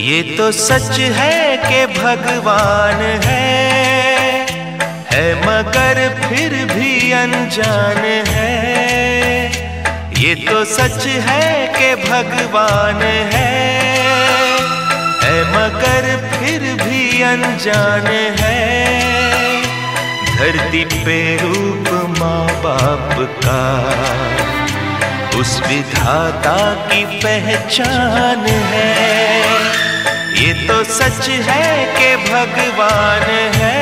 ये तो सच है कि भगवान है मगर फिर भी अनजान है। ये तो सच है कि भगवान है मगर फिर भी अनजान है। धरती पे रूप माँ बाप का उस विधाता की पहचान है। ये तो सच है कि भगवान है।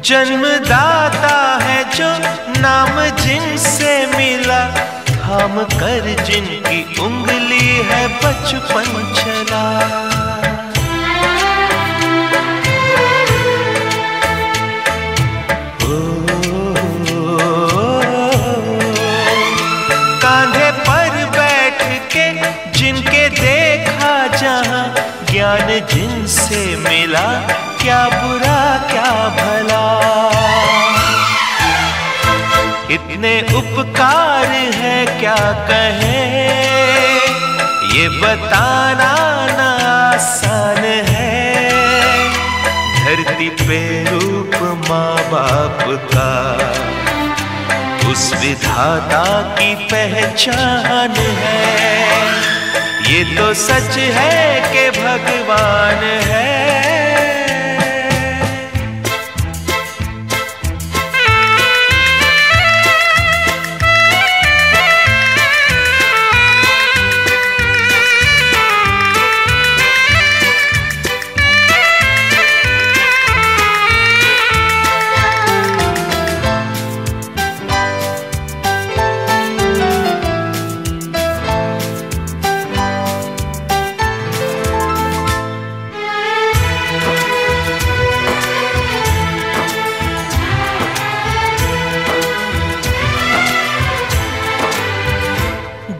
जन्मदाता है जो नाम जिनसे मिला, थाम कर जिनकी उंगली है बचपन चला। कांधे पर बैठ के जिनके देखा जहां, ज्ञान जिनसे मिला क्या बुरा क्या भला। इतने उपकार है क्या कहें, ये बताना ना आसान है। धरती पे रूप माँ बाप का उस विधाता की पहचान है। ये तो सच है कि भगवान है।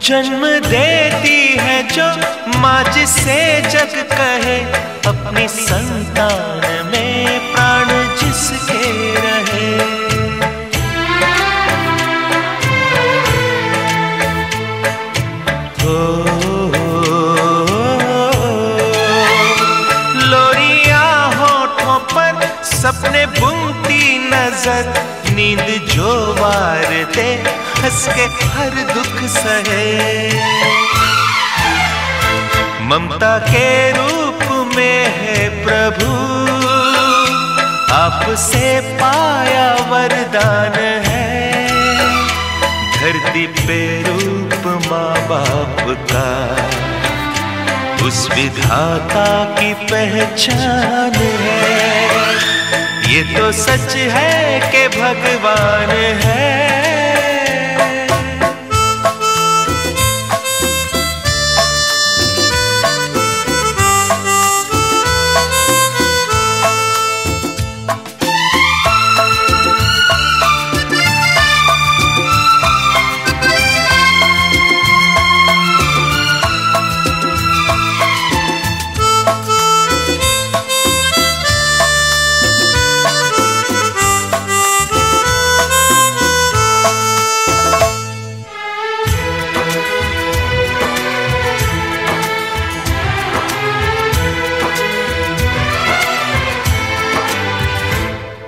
जन्म देती है जो माँ जिसे जग कहे, अपनी संतान में प्राण जिसके रहे। लोरिया होठों पर सपने बुनती नजर, नींद जो वार दे हंस के हर दुख सहे। ममता के रूप में है प्रभु, आपसे पाया वरदान है। धरती पे रूप माँ बाप का उस विधाता की पहचान है। ये तो सच है कि भगवान है।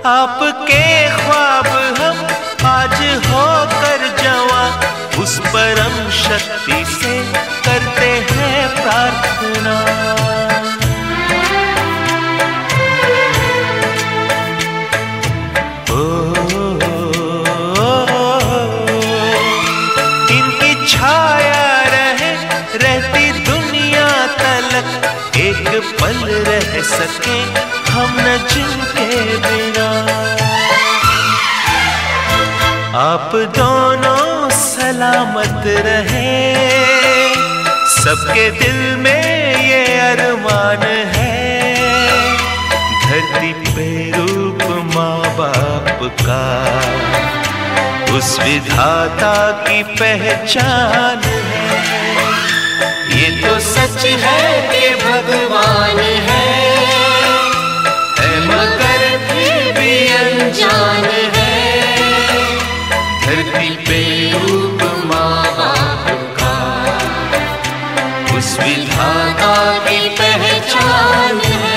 आपके ख्वाब हम आज होकर जवां, उस परम शक्ति से करते हैं प्रार्थना। इनकी छाया रहे रहती दुनिया तलक, एक पल रह सके हम न जिनके बिना। सलामत रहे। सबके दिल में ये अरमान है, धरती पे रूप माँ बाप का उस विधाता की पहचान है। ये तो सच है कि भगवान है मगर फिर भी अनजान है। धरती पे रूप माँ बाप का उस विधाता की पहचान है।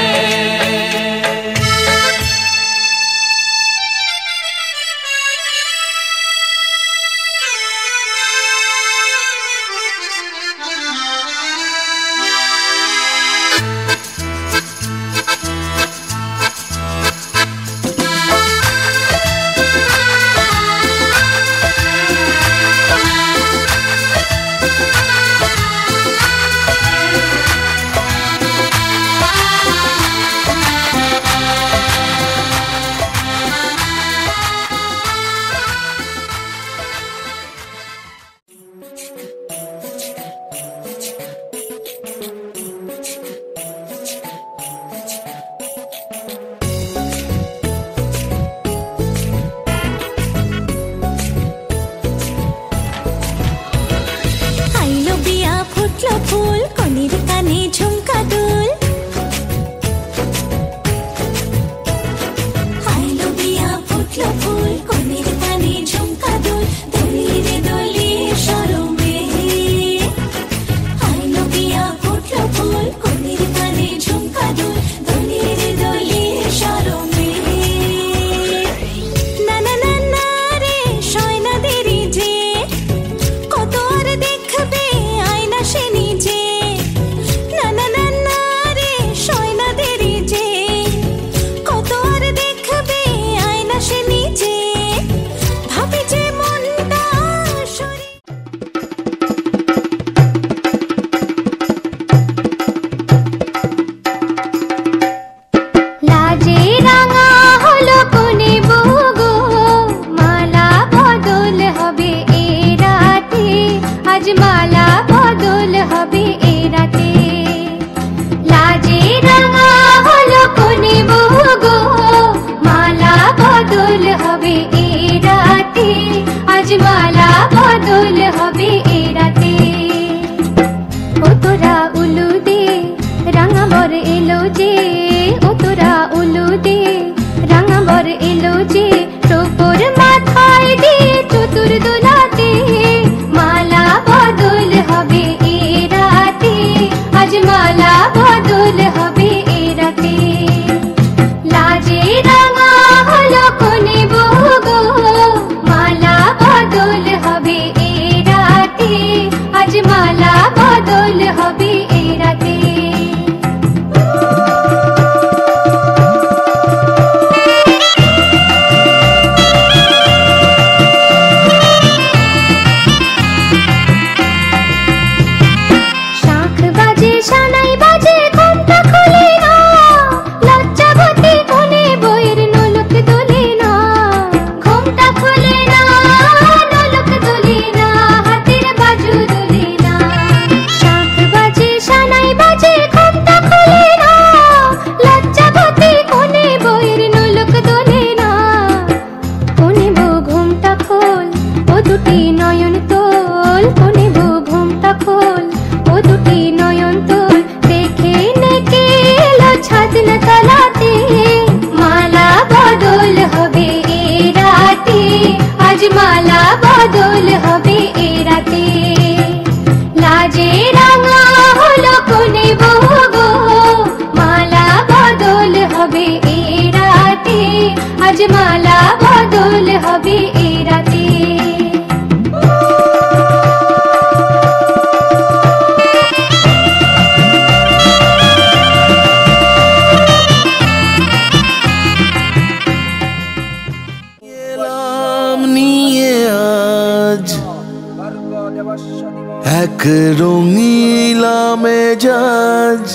এক রঙিলা মেজাজ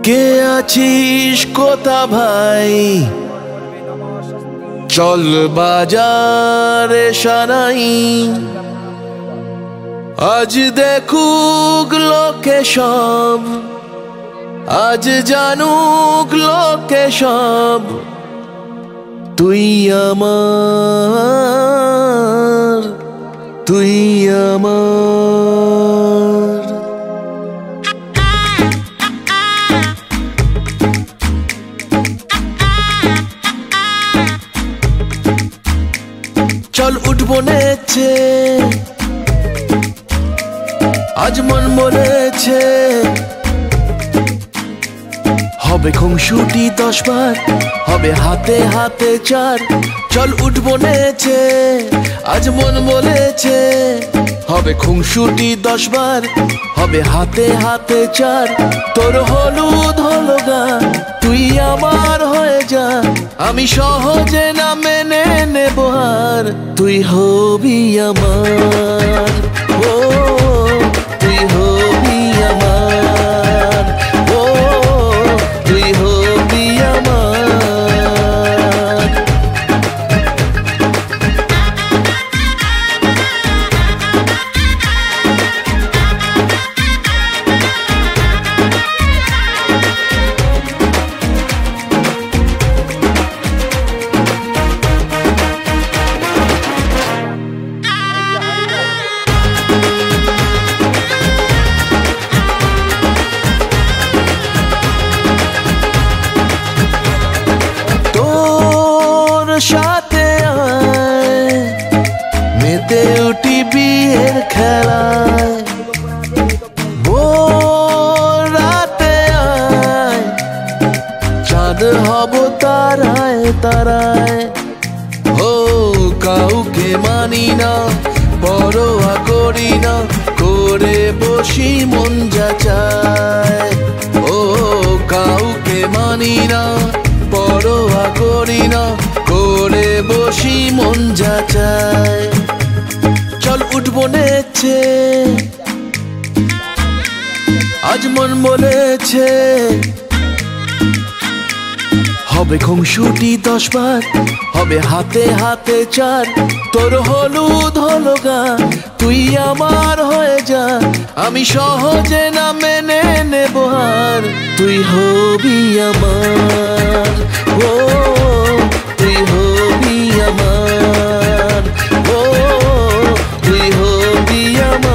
কে আছিস কোথা ভাই চল বাজারে সারাই, আজ দেখুক লোকে সব, আজ জানুক লোকে সব, তুই আমার, তুই আমার। চল উঠবো নেচে, আজ মন বলেছে, হবে খুনসুটি 10 বার, হবে হাতে হাতে 4। চল উঠবো নেচে, আজ মন বলেছে, হবে খুনসুটি 10 বার, হবে হাতে হাতে 4। তোর হলুদ হলো গা, তুই আমার হয়ে যা, আমি সহজে না মেনে নেব হার। তুই হবি আমার, ও তুই হবি আমার, ও তুই হবি আমার। সাথে আয় মেতে উঠি বিয়ের খেলায়, ভোর রাতে আয় চাঁদ হব তারায় তারায়। ও কাউকে মানি না, পরোয়া করি না, করে বসি মন যা চায়। ও কাউকে মানি না, পরোয়া করি না, করে বসি মন যা চায়। চল উঠবো নেচে, আজ মন বলেছে, হবে খুনসুটি 10 বার, হবে হাতে হাতে 4। তোর হলুদ হলো গা, তুই আমার হয়ে যা, আমি সহজে না মেনে নেব হার। তুই হবি আমার, ও তুই হবি আমার, ও তুই হবি আমার।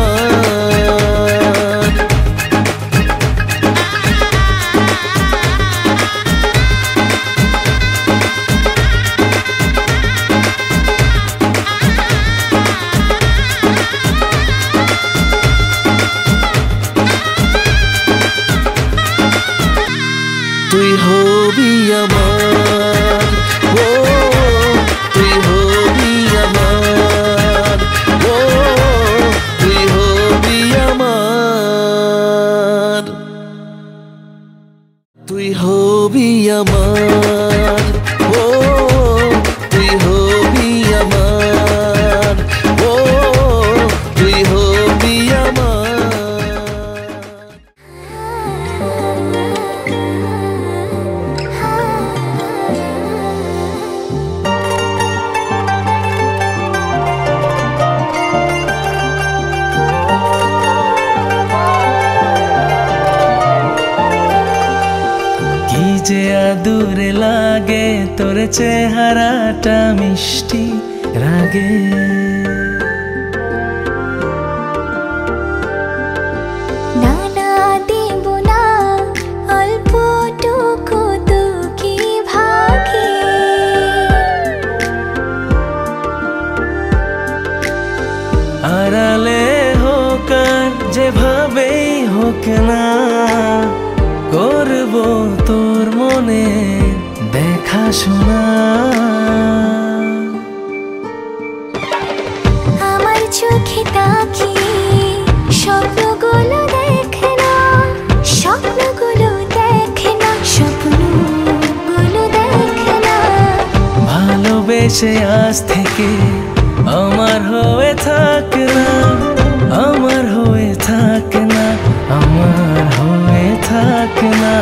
তুই হবি আমার, ও তুই হবি আমার, ও তুই হবি আমার, তুই হবি আমার, ও তুই হবি আমার, ও তুই হবি আমার। যে আদুরে লাগে তোর চেহারাটা মিষ্টি রাগে, না না দেব না অল্পটুকু দুঃখী ভাগে, আড়ালে হোক আর যেভাবেই হোক না, করব তোর মনে দেখাশোনা। আমার চোখে তাকিয়ে স্বপ্নগুলো দেখে না, স্বপ্নগুলো দেখে না, স্বপ্নগুলো দেখে না। ভালোবেসে আজ থেকে আমার হয়ে থাক না, আমার হয়ে থাক না, আমার হয়ে থাক না।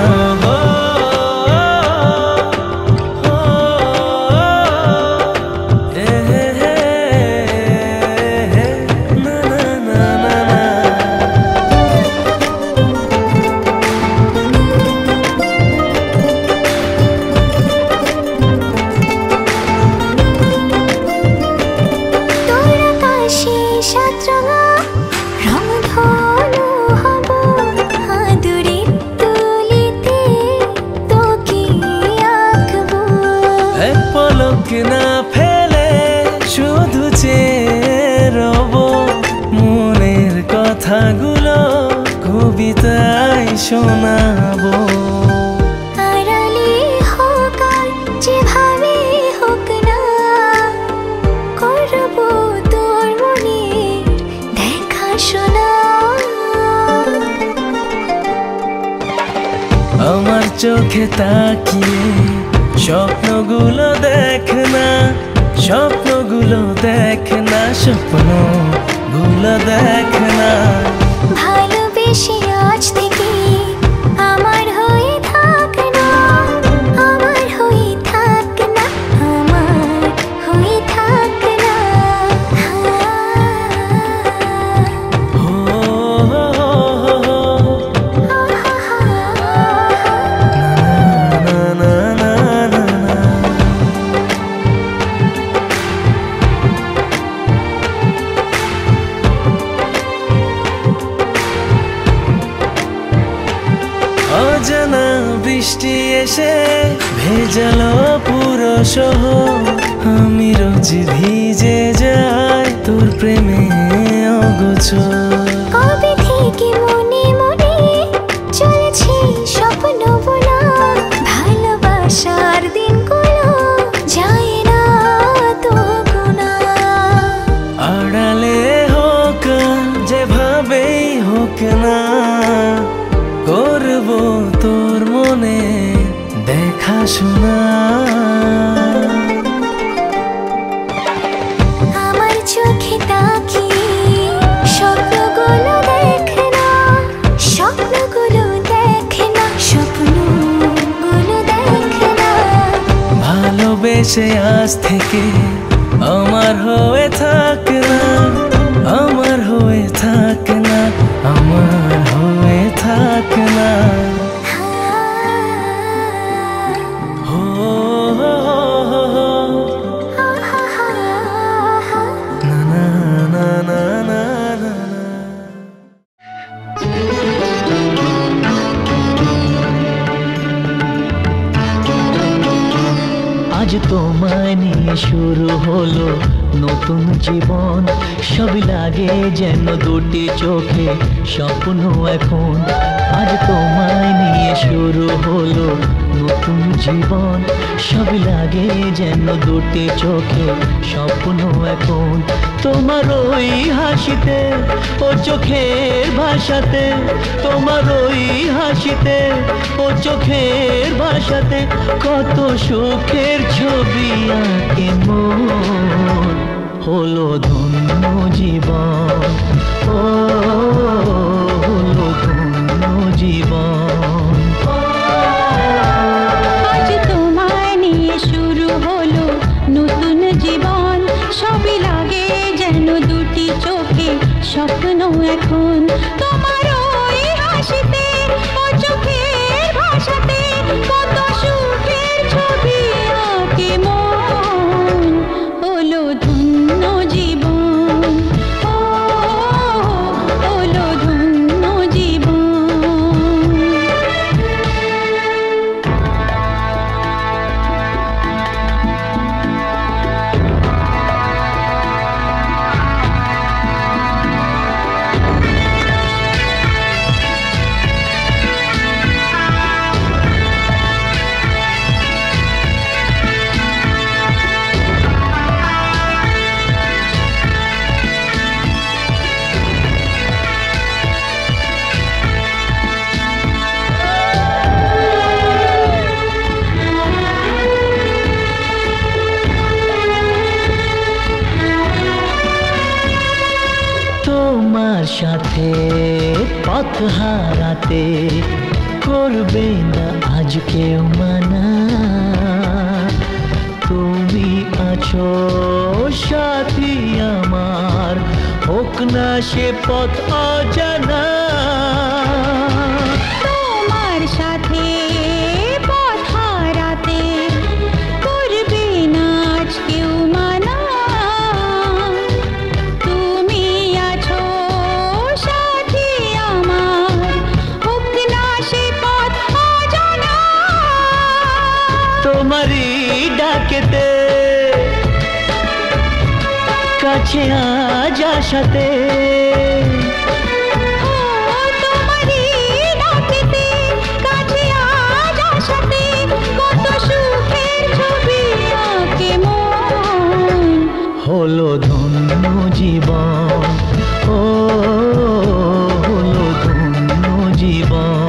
না ফেলে শুধু চেয়ে রব মনের কথাগুলো কবিতায় শোনাবো। আড়ালে হোক আর যেভাবে হোক না, করবো তোর মনের দেখাশোনা। আমার চোখে তাকিয়ে স্বপ্নগুলো দেখ না, স্বপ্নগুলো দেখ না, স্বপ্নগুলো দেখ না। ভালোবেসে আজ থেকে আমার হয়ে থাক না, আমার হয়ে থাক না, আমার হয়ে থাক না। ও না না না না না। অজানা বৃষ্টি এসে ভেজালো পুরো শহর, আমি রোজ ভিজে যাই তোর প্রেমে অগোচর। কবে থেকে মনে মনে চলেছে স্বপ্ন বোনা, ভালোবাসার দিনগুলো যায় না তো গোনা। আড়ালে হোক যেভাবেই হোক না, করবো তোর মনে দেখাশোনা। আমার চোখে তাকিয়ে স্বপ্নগুলো দেখ না, স্বপ্নগুলো দেখ না, স্বপ্নগুলো দেখ না। ভালোবেসে আজ থেকে আমার হয়ে থাক না, আমার হয়ে থাক না, আমার হয়ে থাক না। হো হো হো হো। না না না না না না। আজ তোমায় নিয়ে শুরু হলো নতুন জীবন, সবই লাগে যেন দুটি চোখে স্বপ্ন এখন। আজ তোমায় নিয়ে শুরু হলো নতুন জীবন, সবই লাগে যেন দুটি চোখে স্বপ্ন এখন। তোমার ওই হাসিতে ও চোখের ভাষাতে, তোমার ওই হাসিতে ও চোখের ভাষাতে কত সুখের ছবি আঁকে মন। হলো ধন্য জীবন, ও হলো ধন্য জীবন। আজ তোমায় নিয়ে শুরু হলো নতুন জীবন, সবই লাগে যেন দুটি চোখে স্বপ্ন এখন। তোমার ওই হাসিতে ও চোখের ভাষাতে কত সুখের ছবি আঁকে মন। হলো ধন্য জীবন, ও হলো ধন্য জীবন। তোমার সাথে পথ হারাতে করবে না আজ কেউ মানা। তুমি আছো সাথী আমার, হোক না সে পথ অজানা। তোমার সাথে পথ হারাতে করবে না আজ কেউ মানা। তুমি আছো সাথী আমার, হোক না সে পথ অজানা। তোমারই ডাকেতে কাছে আজ আসাতে তোমারই ডাকেতে কাছে আজ আসাতে কত সুখের ছবি আঁকে মন হলো ধন্য জীবন ও হলো ধন্য জীবন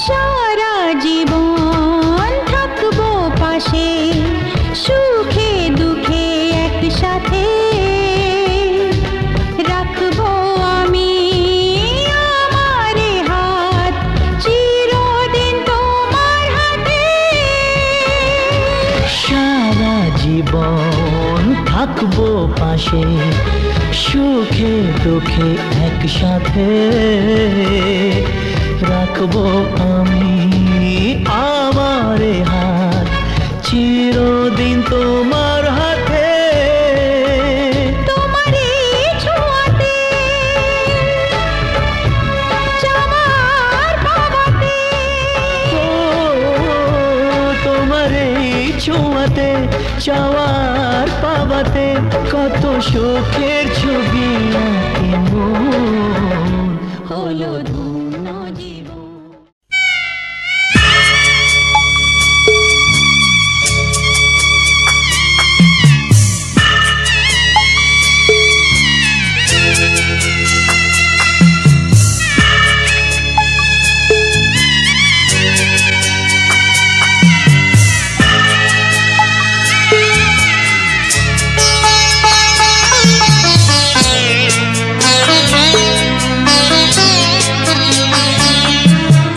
সারা জীবন থাকবো পাশে সুখে দুঃখে একসাথে রাখবো আমি আমার হাত চিরদিন তোমার হাতে সারা জীবন থাকবো পাশে সুখে দুঃখে একসাথে রাখবো আমি আমার হাত চিরদিন তোমার হাতে তোমারই ছোঁয়াতে চাওয়ার পাওয়াতে ও তোমার এই ছোঁয়াতে চাওয়ার পাওয়াতে কত সুখের ছবি আঁকে মন হলো ধন্য জীবন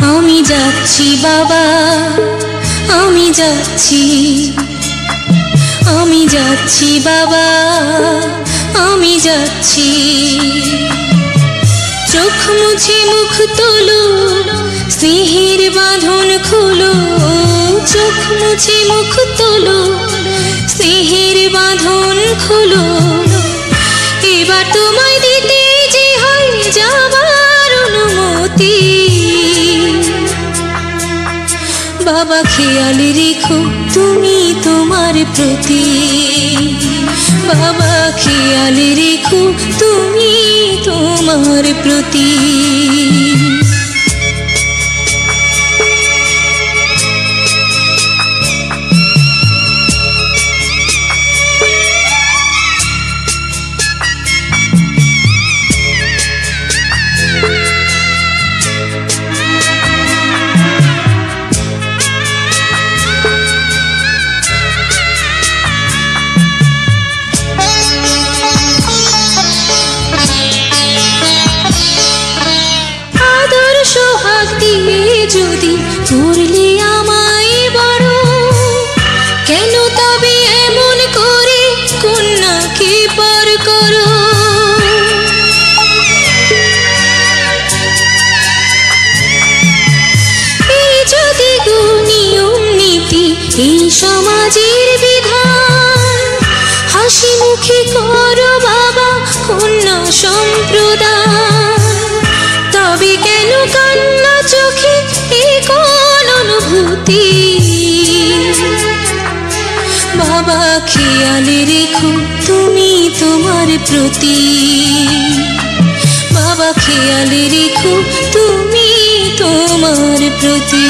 আমি যাচ্ছি বাবা আমি যাচ্ছি আমি যাচ্ছি বাবা আমি যাচ্ছি চোখ মুছে মুখ তোলো স্নেহের বাঁধন খোলো চোখ মুছে মুখ তোলো স্নেহের বাঁধন খোলো এবার তোমায় দিতে যে হয় যাবার অনুমতি বাবা খেয়াল রেখো তুমি তোমার প্রতি বাবা খেয়াল রেখো তুমি তোমার প্রতি যদি করলে আমায় বড় কেন তবে এমন করে কন্যাকে পর করো এই যদি নিয়ম নীতি এই সমাজের বিধান হাসি মুখে করো বাবা কন্যা সম্প্রদান তবে কেন কান্না চোখে এই কোন অনুভূতি বাবা খেয়াল রেখো তুমি তোমার প্রতি বাবা খেয়াল রেখো তুমি তোমার প্রতি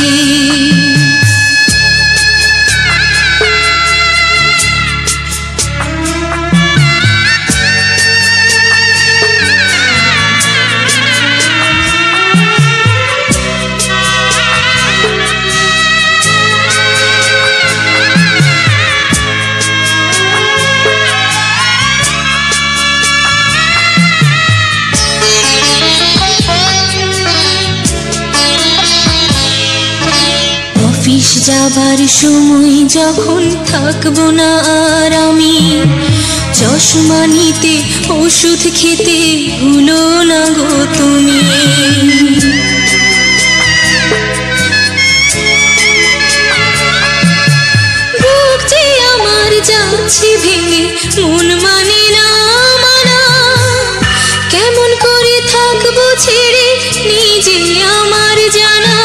যাবার সময় যখন থাকবো না আর আমি, চশমা নিতে ওষুধ খেতে ভুলো না গো তুমি। বুক যে আমার যাচ্ছে ভেঙে, মন মানে না মানা, কেমন করে থাকবো ছেড়ে নিজে আমার জানা।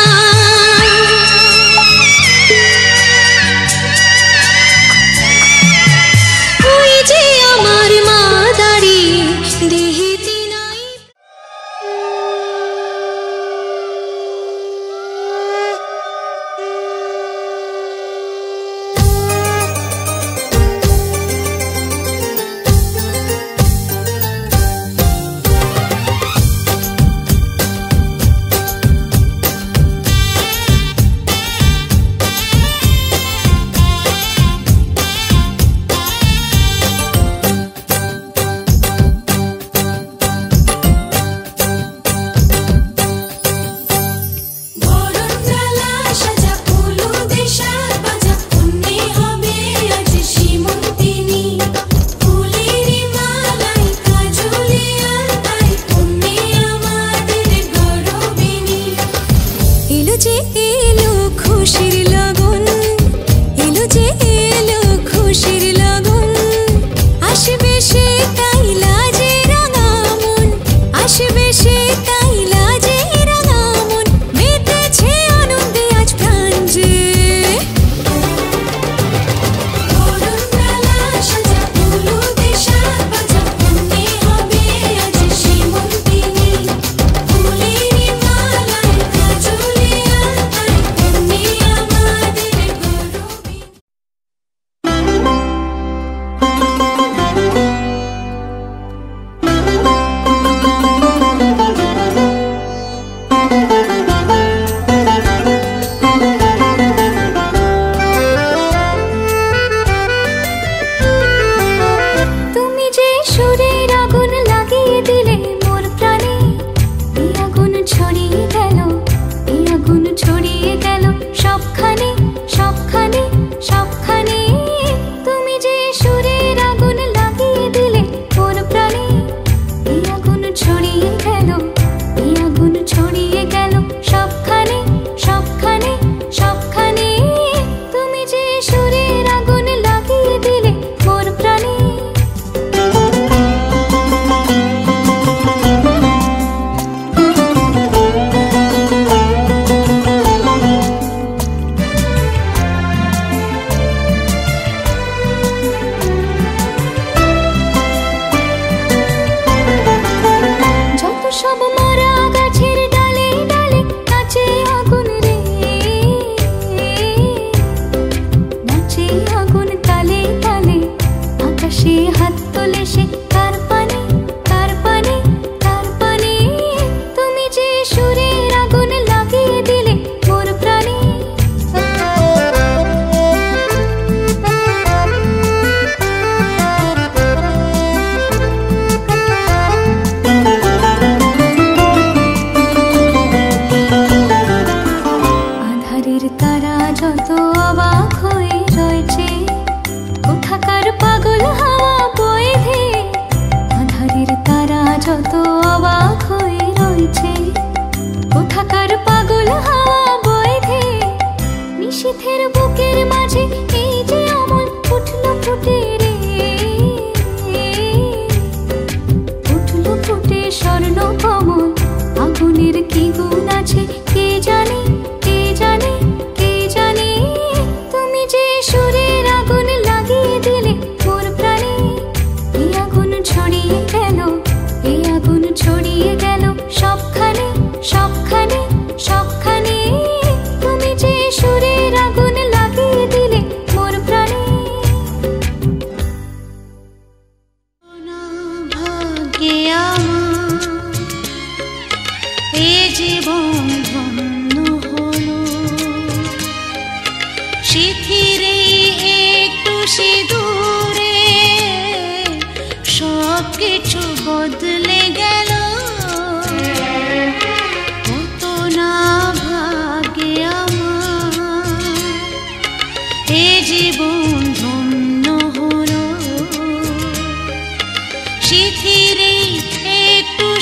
ওই যে আমার মা দাঁড়িয়ে দেহেতে নাই।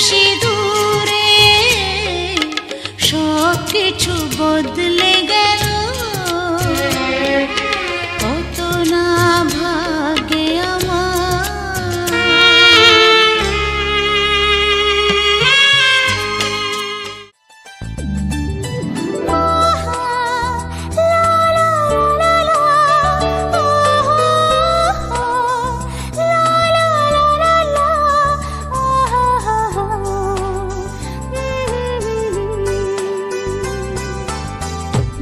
বসে দূরে সব কিছু বদলে গেল কত না ভাগে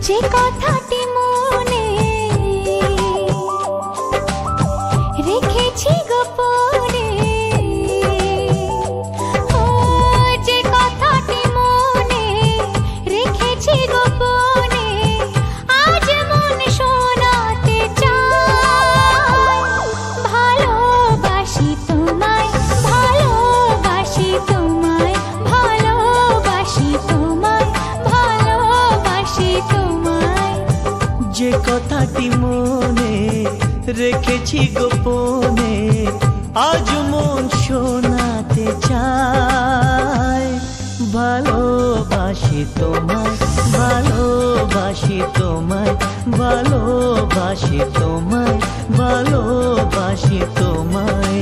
যে কথাটি মনে রেখেছি গোপনে ও যে কথাটি মনে রেখেছি গোপনে আজ মন শোনাতে চাই ভালোবাসি তোমায় ভালোবাসি তোমায় ভালোবাসি তোমায় ভালোবাসি তোমায় যে কথাটি মনে রেখেছি গোপনে আজ মন শোনাতে চায় ভালোবাসি তোমায় ভালোবাসি তোমায় ভালোবাসি তোমায় ভালোবাসি তোমায়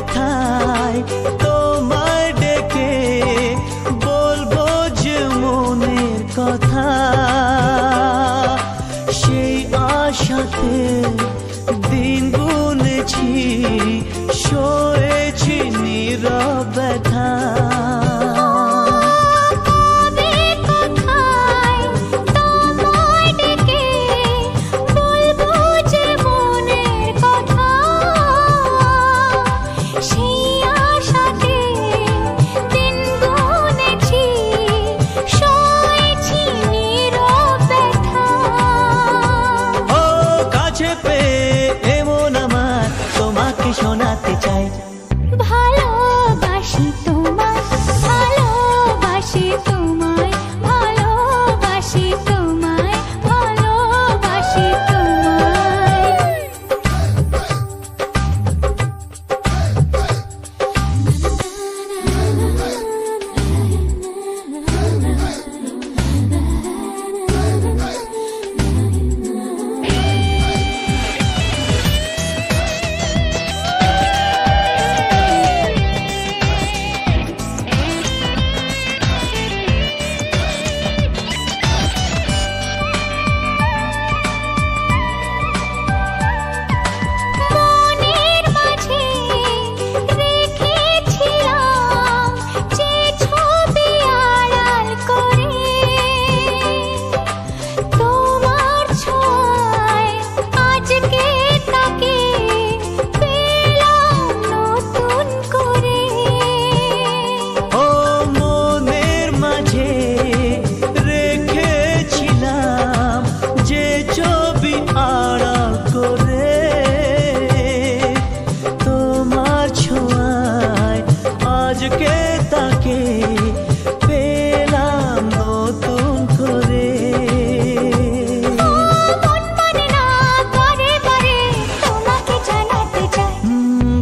কোথায় তোমায় ডেকে বলবো যে মনের কথা সেই আশাতে দিন গুনেছি সয়েছি নীরব ব্যথা শোনাতে চাই ভালোবাসি তোমায় ভালোবাসি তোমায় ভালোবাসি তোমায় ভালোবাসি তোমায়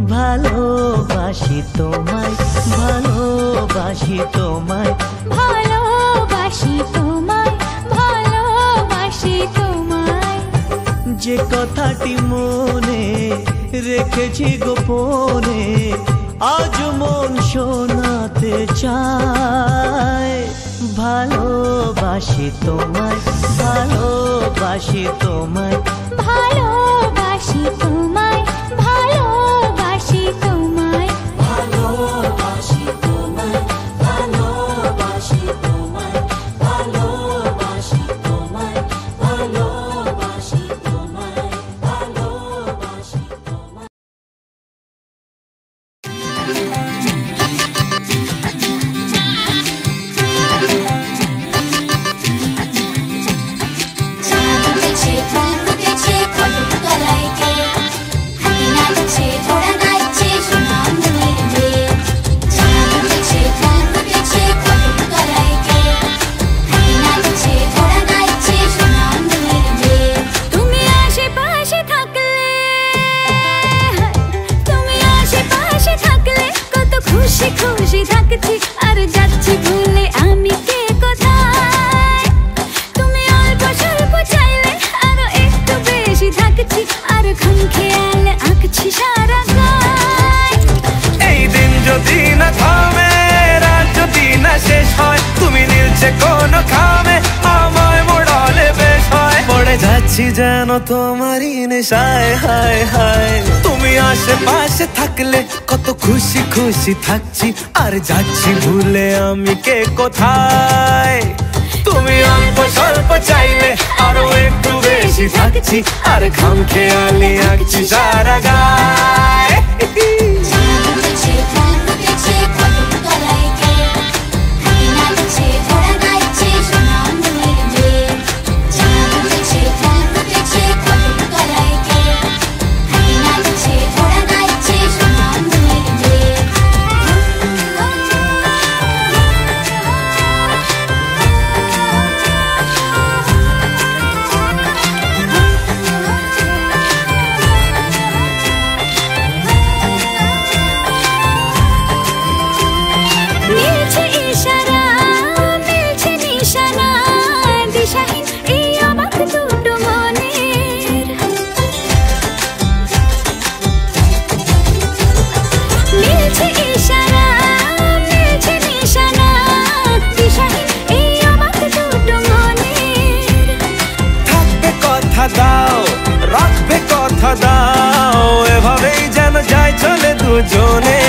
ভালোবাসি তোমায় ভালোবাসি তোমায় ভালোবাসি তোমায় ভালোবাসি তোমায় যে কথাটি মনে রেখেছি গোপনে আজ মন শোনাতে চায় ভালোবাসি তোমায় ভালোবাসি তোমায় ভালোবাসি তোমায় ভালোবাসি তোমায় ভালোবাসি তোমায় ভালোবাসি তোমায় যেন তোমারই নেশায় হায় হায় তুমি আশেপাশে থাকলে কত খুশি খুশি থাকছি আর যাচ্ছি ভুলে আমি কে কোথায় তুমি অল্প স্বল্প চাইলে আরো একটু বেশি থাকছি আর খামখেয়ালি আঁকছি সারা গায় দাও রাখবে কথা দাও এভাবেই যেন যায় চলে দুজনে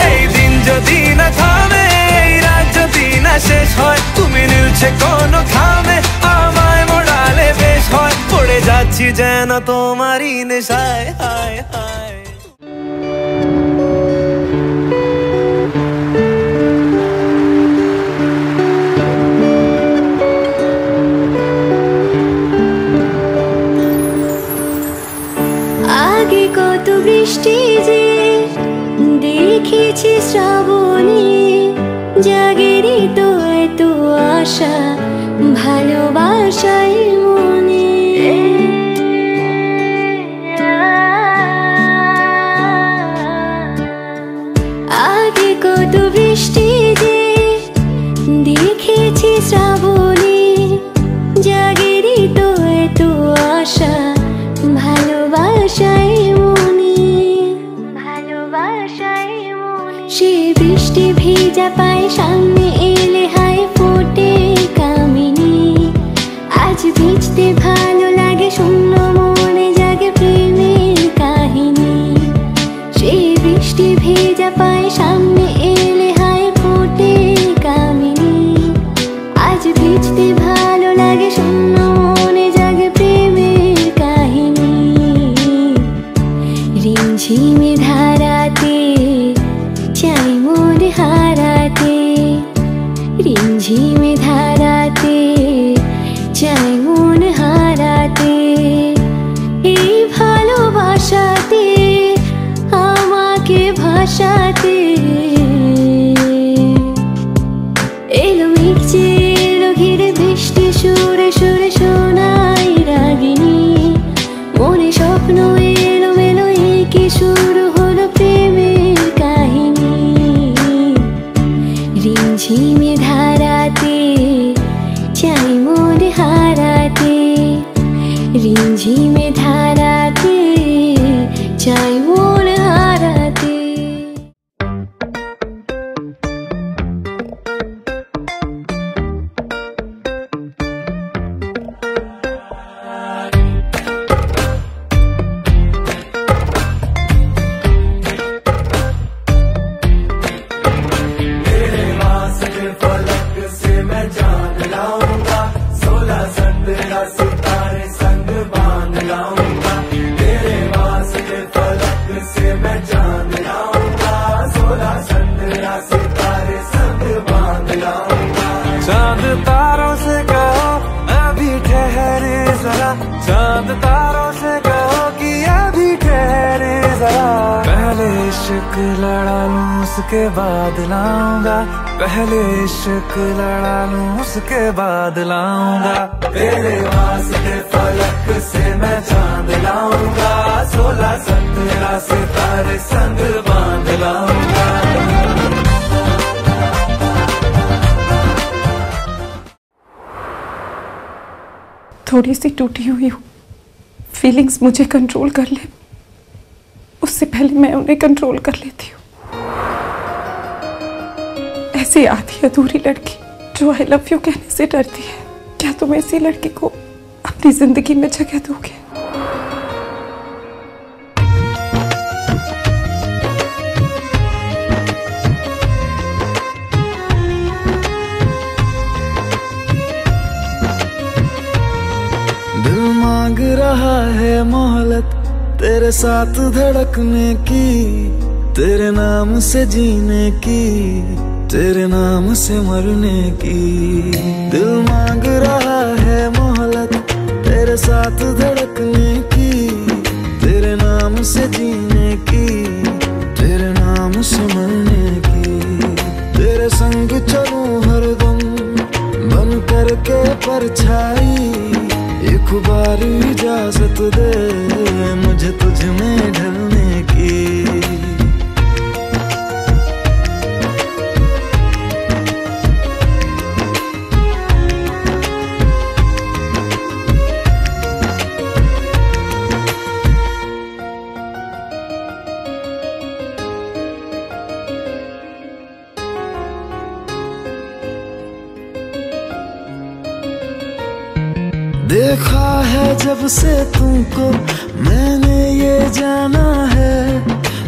এই দিন যদি না থামে এই রাত যদি না শেষ হয় তুমি নিলছে কোনো খামে আমায় মোড়ালে বেশ হয় পড়ে যাচ্ছি যেন তোমারই নেশায় হায় হায় বৃষ্টি যে দেখেছি শ্রাবণে জাগেরই তো এত আশা ভালোবাসায় মনে আগে কত বৃষ্টি যে দেখেছি শ্রাবণে জাগেরই তো এত আশা ভালোবাসায় সে বৃষ্টি ভেজা পায় সামনে এলে হায় ফোটে কামিনী আজ ভিজতে ভালো লাগে শূন্য মনে জাগে প্রেমের কাহিনী সে বৃষ্টি ভেজা পায় সামনে এলে হায় ফোটে কামিনী আজ ভিজতে ভালো লাগে শূন্য মনে জাগে প্রেমের কাহিনী রিমঝিমে ধারাতে চাই মোর হারাতে রিমঝিমে ধারাতে চাই মন হারাতে এই ভালোবাসাতে আমাকে ভাসাতে এলো মিছে এলো ঘিরে বৃষ্টি সুরে সুরে শোনাই রাগিনী মনে স্বপ্ন এলো মেলো একে শুরু হলো প্রেমের কাহিনী রিমঝিমে ধারাতে চাই মোর হারাতে রিমঝিমে ধারাতে চাই মোর হারাতে इश्क लड़ा लूं उसके बाद लाऊंगा, पहले इश्क लड़ा लूं उसके बाद लाऊंगा। तेरे वास्ते फलक से मैं चांद लाऊंगा, 16-17 सितारे संग बांध लाऊंगा। थोड़ी सी टूटी हुई हूँ, फीलिंग्स मुझे कंट्रोल कर ले उससे पहले मैं उन्हें कंट्रोल कर लेती हूँ। ऐसी आधी अधूरी लड़की जो आई लव यू कहने से डरती है, क्या तुम ऐसी लड़की को अपनी जिंदगी में जगह दोगे? दिल मांग रहा है मोहलत तेरे साथ धड़कने की, तेरे नाम से जीने की, तेरे नाम से मरने की। दिल मांग रहा है मोहलत तेरे साथ धड़कने की, तेरे नाम से जीने की, तेरे नाम से मरने की। तेरे संग चलूं हरदम बन करके परछाई, एक बार इजाजत दे मुझे तुझ में ढलने की। देखा है जब से तुमको मैंने ये जाना है,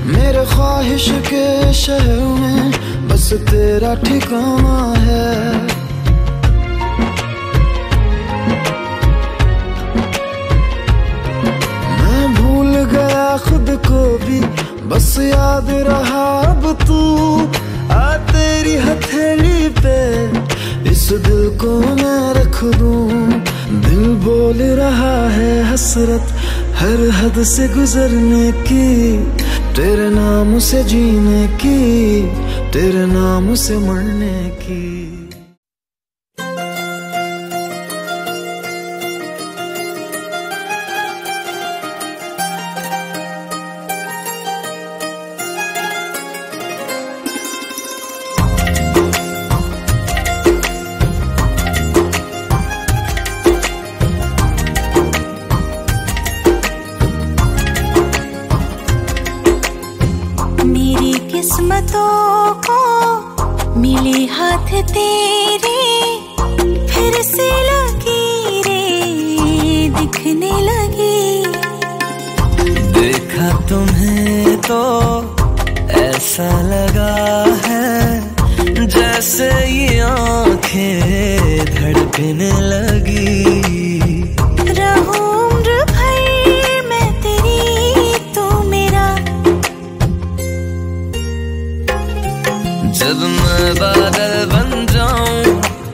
मेरे ख्वाहिश के शहर में बस तेरा ठिकाना है। मैं भूल गया खुद को भी, बस याद रहा अब तू। आ तेरी हथेली पे इस दिल को मैं रख दूं, दिल बोल रहा है हसरत हर हद से गुजरने की, तेरे नाम से जीने की, तेरे नाम से मरने की। किस्मतों को मिले हाथ तेरे, फिर से लकीरें दिखने लगी। देखा तुम्हें तो ऐसा लगा है जैसे ये आंखें धड़कने लगी। रहूं उम्र भर मैं तेरी तू मेरा, जब मैं बादल बन जाऊं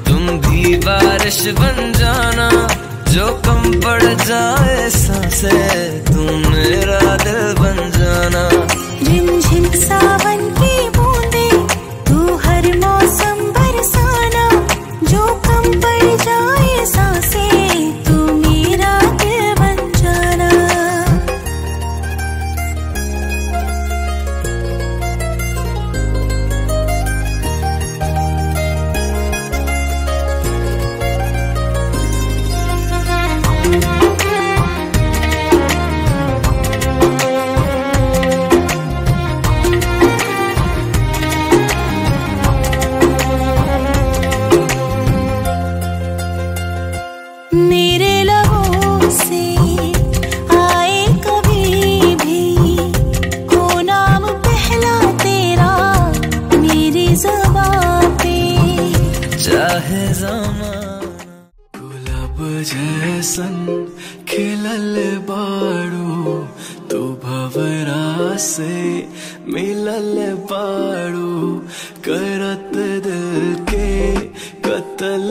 तुम भी बारिश बन जाना, जो कम पड़ जाए सांसें तुम मेरा दिल बन जाना। रिमझिम सावन की बूंदे तू हर मौसम बरसाना, जो कम पड़ जाए सांसें तू मेरा दिल बन जाना। मेरे लबों से आए कभी भी हो नाम पहला तेरा मेरी ज़बां पे, चाहे ज़माना। गुलाब जैसन खिलल बाड़ू तू भंवरा से मिलल बाड़ू, करत दिल के कत्ल